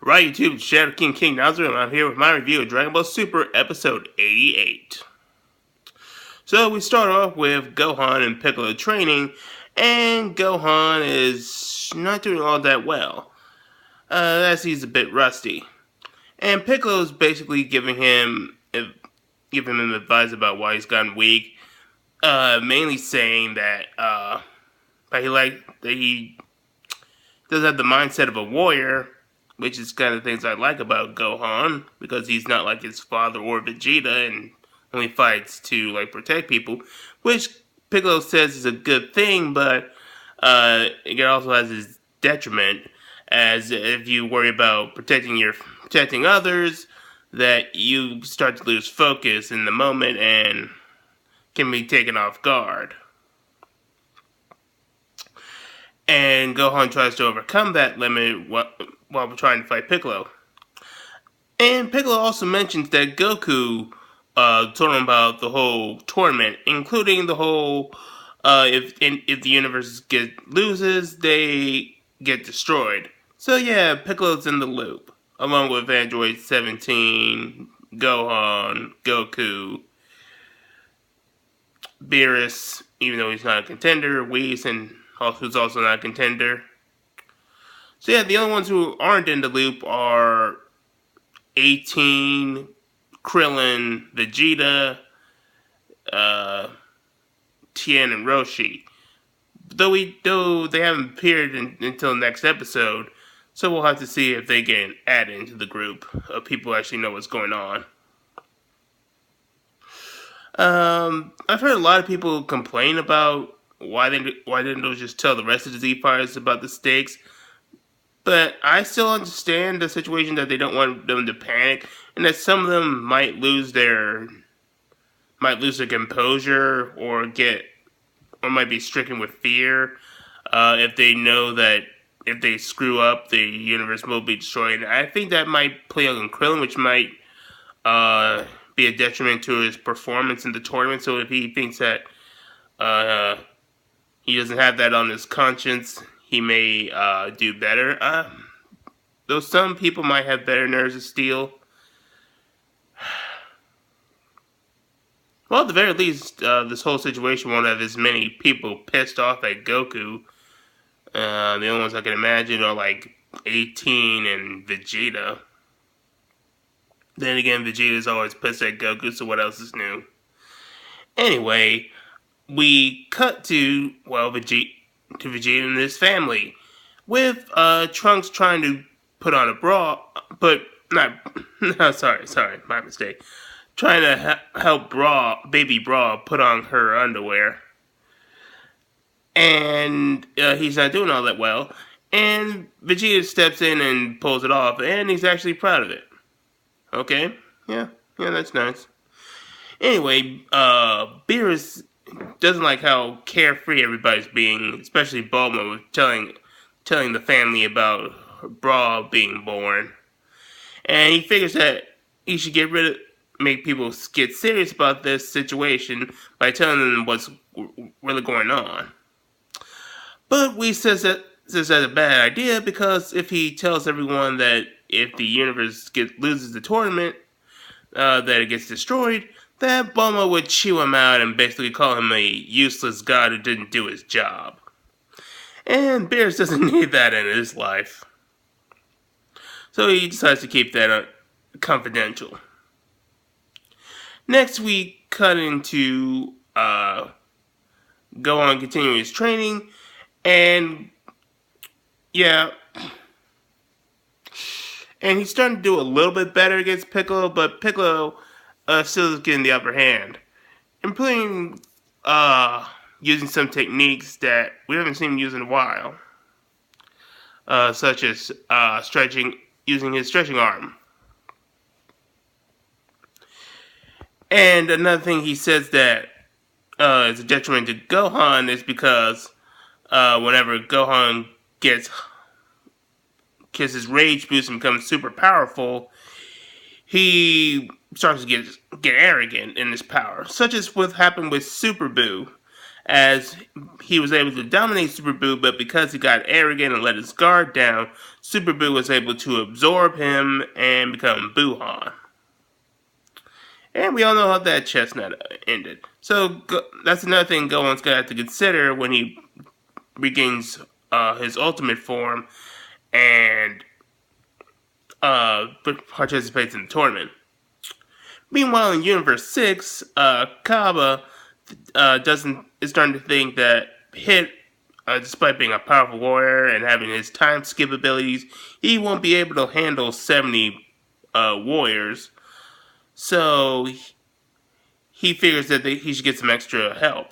Right, YouTube, Shadow King Nazar, and I'm here with my review of Dragon Ball Super Episode 88. So we start off with Gohan and Piccolo training, and Gohan is not doing all that well, as he's a bit rusty. And Piccolo's basically giving him advice about why he's gotten weak, mainly saying that he does have the mindset of a warrior, which is kind of things I like about Gohan, because he's not like his father or Vegeta and only fights to protect people, which Piccolo says is a good thing, but it also has its detriment, as if you worry about protecting others, that you start to lose focus in the moment and can be taken off guard. And Gohan tries to overcome that limit while trying to fight Piccolo. And Piccolo also mentions that Goku told him about the whole tournament, including the whole if the universe loses, they get destroyed. So yeah, Piccolo's in the loop, along with Android 17, Gohan, Goku, Beerus, even though he's not a contender, Whis, and who's also not a contender. So yeah, the only ones who aren't in the loop are 18, Krillin, Vegeta, Tien, and Roshi. Though they haven't appeared until next episode, so we'll have to see if they get added into the group of people who actually know what's going on. I've heard a lot of people complain about why didn't they just tell the rest of the Z Fighters about the stakes. But I still understand the situation that they don't want them to panic, and that some of them might lose their composure or might be stricken with fear if they know that if they screw up, the universe will be destroyed. I think that might play out on Krillin, which might be a detriment to his performance in the tournament. So if he thinks that he doesn't have that on his conscience, he may do better. Though some people might have better nerves of steel. Well, at the very least, this whole situation won't have as many people pissed off at Goku. The only ones I can imagine are like 18 and Vegeta. Then again, Vegeta's always pissed at Goku, so what else is new? Anyway, we cut to Vegeta and his family, with Trunks trying to put on a bra, but not. No, sorry, my mistake. Trying to help baby Bra put on her underwear, and he's not doing all that well. And Vegeta steps in and pulls it off, and he's actually proud of it. Okay, yeah, that's nice. Anyway, Beerus doesn't like how carefree everybody's being, especially Bulma with telling the family about Bra being born. And he figures that he should make people get serious about this situation by telling them what's really going on. But we says that's a bad idea, because if he tells everyone that if the universe loses the tournament, that it gets destroyed, that Bulma would chew him out and basically call him a useless god who didn't do his job. And Beerus doesn't need that in his life. So he decides to keep that confidential. Next, we cut into Gohan continuing his training, and yeah, and he's starting to do a little bit better against Piccolo, but Piccolo still is getting the upper hand, including using some techniques that we haven't seen him use in a while, such as using his stretching arm. And another thing he says that is a detriment to Gohan is because whenever Gohan gets his rage boost and becomes super powerful, he starts to get arrogant in his power, such as what happened with Super Buu, as he was able to dominate Super Boo, but because he got arrogant and let his guard down, Super Boo was able to absorb him and become Boohan. And we all know how that chestnut ended. So that's another thing Gohan's going to have to consider when he regains his ultimate form and participates in the tournament. Meanwhile, in Universe 6, Kaba is starting to think that Hit, despite being a powerful warrior and having his time skip abilities, he won't be able to handle 70 warriors. So he figures that he should get some extra help.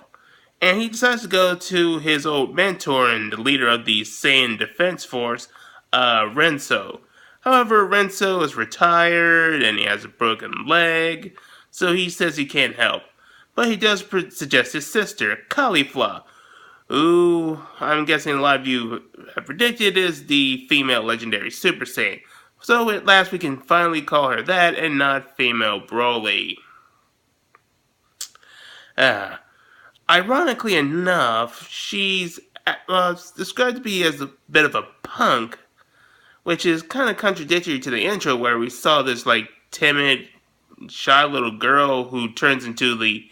And he decides to go to his old mentor and the leader of the Saiyan Defense Force, Renso. However, Renso is retired and he has a broken leg, so he says he can't help. But he does suggest his sister, Caulifla, who I'm guessing a lot of you have predicted is the female legendary Super Saiyan. So at last we can finally call her that and not female Broly. Ironically enough, she's described to be as a bit of a punk, which is kind of contradictory to the intro where we saw this like timid, shy little girl who turns into the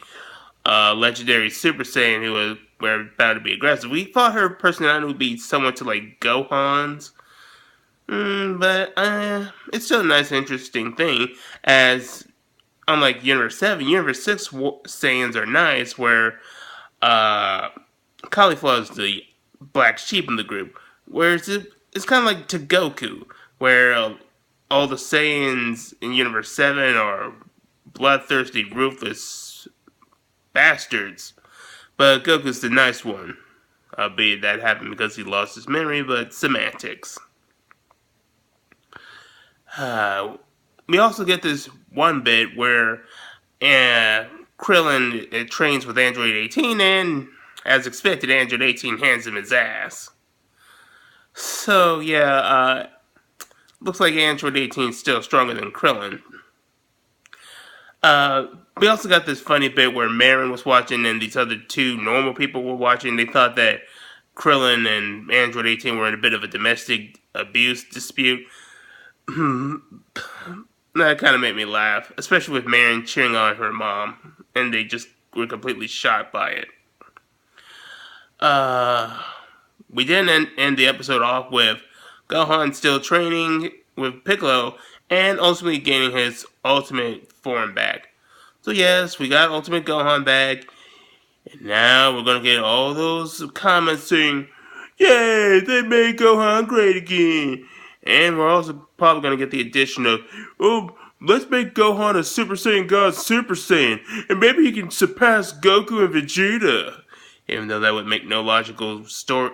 legendary Super Saiyan who was about to be aggressive. We thought her personality would be somewhat to like Gohan's, but it's still a nice, interesting thing. As unlike Universe 7, Universe 6 Saiyans are nice, where Caulifla is the black sheep in the group, whereas it's kind of like to Goku, where all the Saiyans in Universe 7 are bloodthirsty, ruthless bastards, but Goku's the nice one. Albeit that happened because he lost his memory, but semantics. We also get this one bit where Krillin trains with Android 18, and as expected, Android 18 hands him his ass. So yeah, looks like Android 18 is still stronger than Krillin. We also got this funny bit where Marin was watching and these other two normal people were watching. They thought that Krillin and Android 18 were in a bit of a domestic abuse dispute. That kind of made me laugh, especially with Marin cheering on her mom, and they just were completely shocked by it. We didn't end the episode off with Gohan still training with Piccolo and ultimately gaining his ultimate form back. So yes, we got Ultimate Gohan back, and now we're gonna get all those comments saying, "Yay, they made Gohan great again." And we're also probably gonna get the addition of, "Oh, let's make Gohan a Super Saiyan God Super Saiyan, and maybe he can surpass Goku and Vegeta." Even though that would make no logical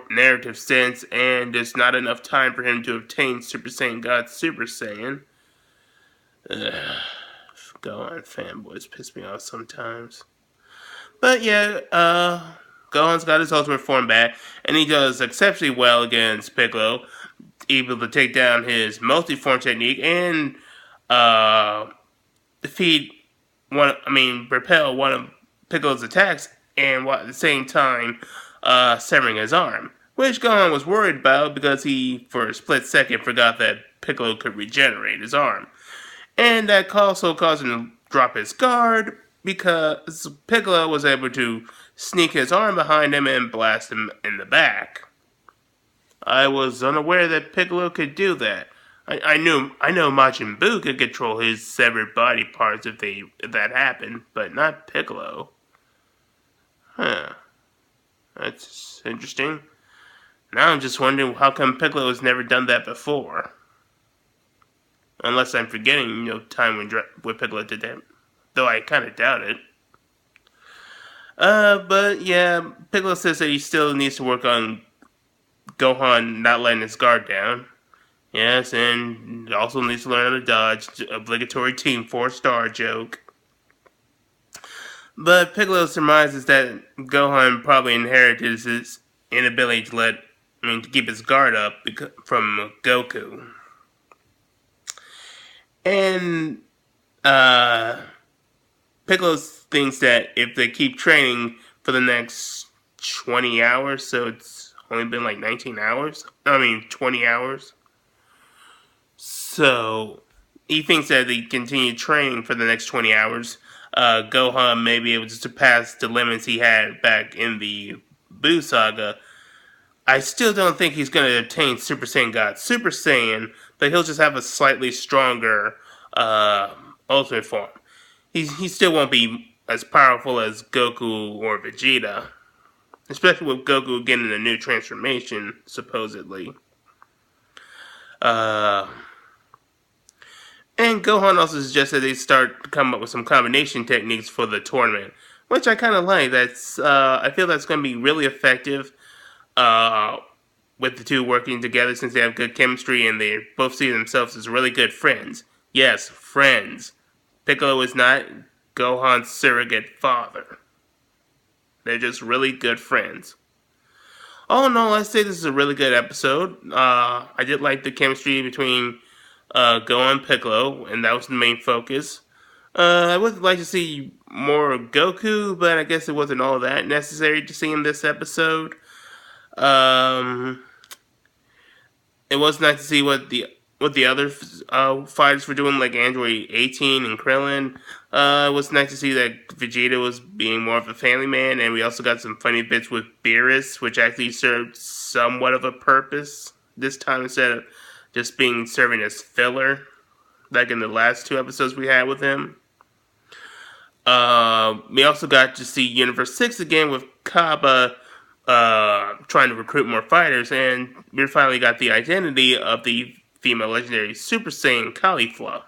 narrative sense, and there's not enough time for him to obtain Super Saiyan God Super Saiyan. Gohan fanboys piss me off sometimes. But yeah, Gohan's got his ultimate form back, and he does exceptionally well against Piccolo, able to take down his multi-form technique and repel one of Piccolo's attacks, and while at the same time severing his arm, which Gohan was worried about because he, for a split second, forgot that Piccolo could regenerate his arm. And that also caused him to drop his guard because Piccolo was able to sneak his arm behind him and blast him in the back. I was unaware that Piccolo could do that. I know Majin Buu could control his severed body parts if that happened, but not Piccolo. Huh. That's interesting. Now I'm just wondering how come Piccolo has never done that before. Unless I'm forgetting, time when Piccolo did that. Though I kind of doubt it. But yeah, Piccolo says that he still needs to work on Gohan not letting his guard down. Yes, and also needs to learn how to dodge. Obligatory Team 4-star joke. But Piccolo surmises that Gohan probably inherited his inability to keep his guard up from Goku. And Piccolo thinks that if they keep training for the next 20 hours, so it's only been like 19 hours. I mean, 20 hours. So he thinks that he continued training for the next 20 hours, Gohan may be able to surpass the limits he had back in the Buu saga. I still don't think he's going to obtain Super Saiyan God Super Saiyan, but he'll just have a slightly stronger Ultimate form. He still won't be as powerful as Goku or Vegeta, especially with Goku getting a new transformation, supposedly. Uh, And Gohan also suggested they start to come up with some combination techniques for the tournament, which I kind of like. I feel that's going to be really effective uh, with the two working together since they have good chemistry and they both see themselves as really good friends. Yes, friends. Piccolo is not Gohan's surrogate father. They're just really good friends. All in all, I'd say this is a really good episode. I did like the chemistry between Gohan and Piccolo, and that was the main focus. I would like to see more Goku, but I guess it wasn't all that necessary to see in this episode. Um, it was nice to see what the other fighters were doing, like Android 18 and Krillin. It was nice to see that Vegeta was being more of a family man, and we also got some funny bits with Beerus, which actually served somewhat of a purpose this time instead of just being serving as filler, like in the last two episodes we had with him. We also got to see Universe 6 again with Kaba trying to recruit more fighters, and we finally got the identity of the female legendary Super Saiyan Caulifla.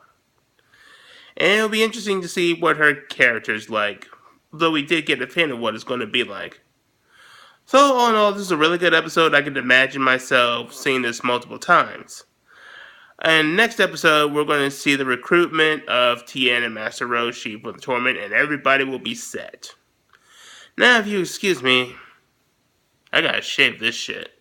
And it'll be interesting to see what her character's like, though we did get a hint of what it's going to be like. So, all in all, this is a really good episode. I could imagine myself seeing this multiple times. And next episode, we're going to see the recruitment of Tien and Master Roshi for the tournament, and everybody will be set. Now, if you excuse me, I gotta shave this shit.